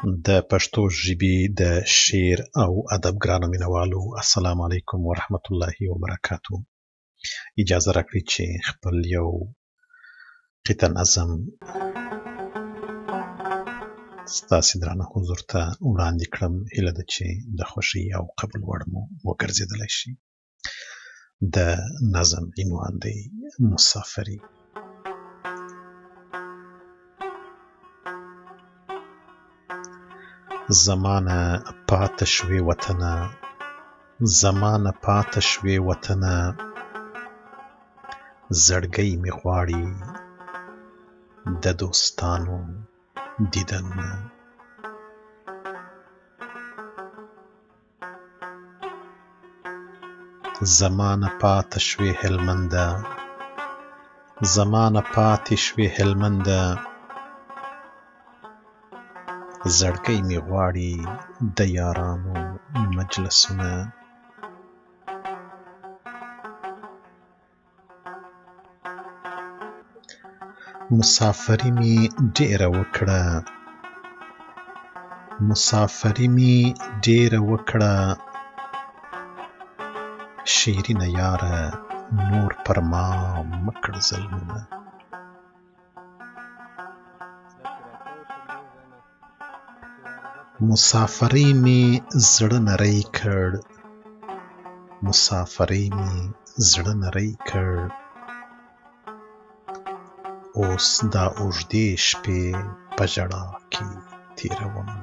د پښتو ژبې د شعر او ادب ګرانو مینوالو السلام علیکم ورحمت الله وبرکاتو. اجازه راکړئ چې خپل یو قطعه نظم ستاسې درانه حضور ته وړاندې کړم. هیله ده چې د خوښۍ او قبول وړ مو وګرځېدلی شي. د نظم عنوان دی مسافري. زمانه پاته شوې وطنه، زمانه پاته شوې وطنه، زړګی مې غواړي د دوستانو دیدنونه. زمانه پاته شوې هلمنده، زمانه پاتې شوې هلمنده، زړګی مې غواړي د یارانو مجلسونه. مسافري مې ډېره وکړه، مسافري مې ډېره وکړه، شیرینه یاره نور پر ما مه کړه ظلمونه. مسافرۍ مې زړه نری کړ، مسافرۍ مې زړه نری کړ، اوس دا اوږدې شپې په ژړا کې تېرومه.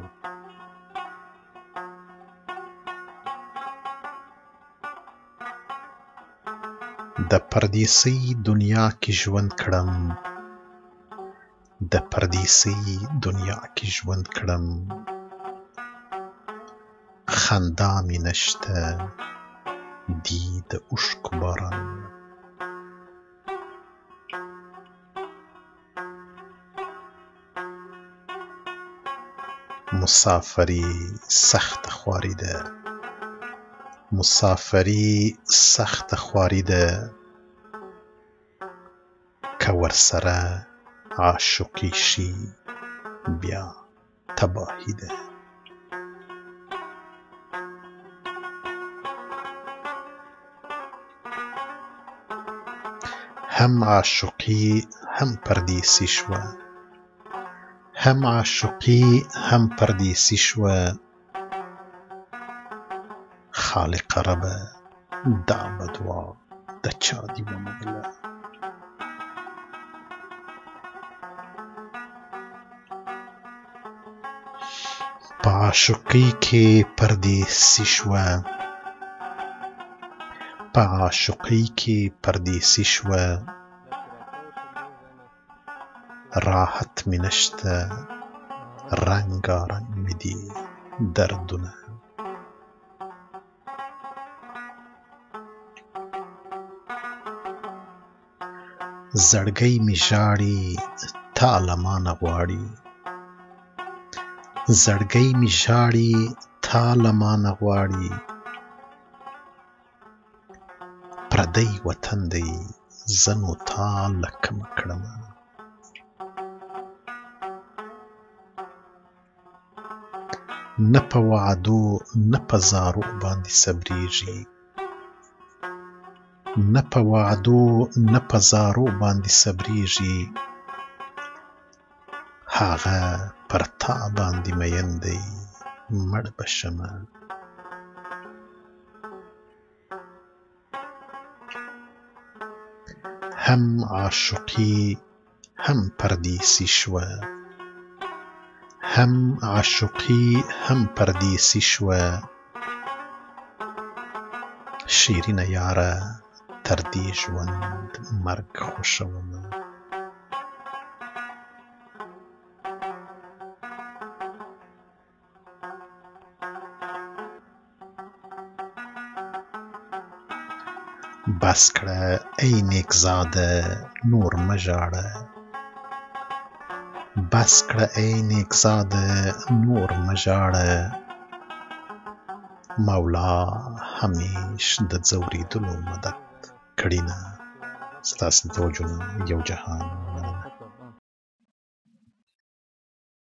د پردیسۍ دنیا کې ژوند کړم، د پردیسۍ دنیا کې ژوند کړم، خندا مې نشته دی د اوښکو بارانونه. مسافري سخته خواري ده، مسافري سخته خواري ده، که ورسره عاشقي شي بیا تباهي ده. هم عاشقي هم پردیسي شوه، هم عاشقي هم پردیسي شوه، خالقه ربه دا بدوا د چا دې ومنله. په عاشقۍ کې پردیسي شوه، په عاشقۍ کې پردیسي شوه، راحت مې نشته رنګارنګ مې دي دردونه. زړګی مې ژاړي تا له مانه غواړي، زړګی مې ژاړي تا له مانه غواړي، پردی وطن دی زه نو تا له کومه کړمه. نه په وعدو نه په زارو باندې صبرېږي، نه په وعدو نه په زارو باندې صبرېږي، هغه پر تا باندې مین دی مړ به شمه. هم عاشقي هم پردیسي شوه، هم عاشقي هم پردیسي شوه، شیرینه یاره تر دې ژوند مرګ خوښومه. بس کړه ای نیکزاده نور مه ژاړه، بس کړه ای نیکزاده نور مه ژاړه، مولا همیش د ځورېدلو مدد کړینه. ستاسې د توجه نه یو جهان.